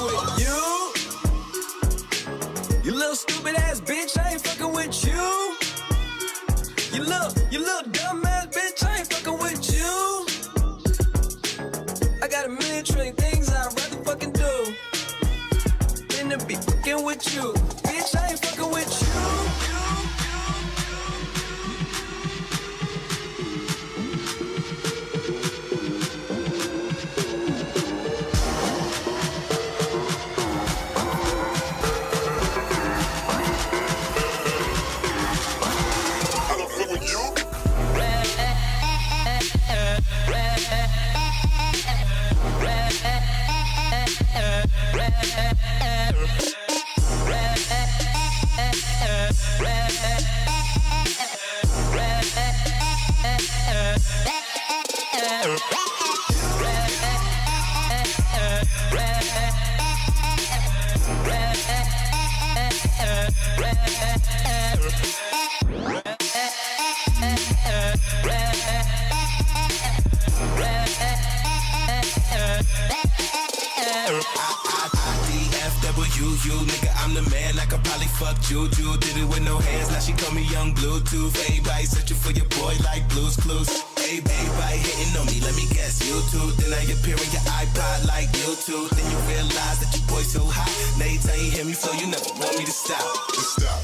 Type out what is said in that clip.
with you. You little stupid ass bitch, I ain't fucking with you. You little dumb ass bitch, I ain't fucking with you. I got a million trillion things I'd rather fucking do than to be fucking with you. Bitch, I ain't fucking with you. Nigga, I'm the man, I could probably fuck Juju. Did it with no hands, now she call me Young Bluetooth. Everybody searching for your boy like Blue's Clues. Everybody hitting on me, let me guess, YouTube. Then I appear in your iPod like YouTube. Then you realize that your boy so hot. Now you tell you hear me flow, you never want me to stop. Stop.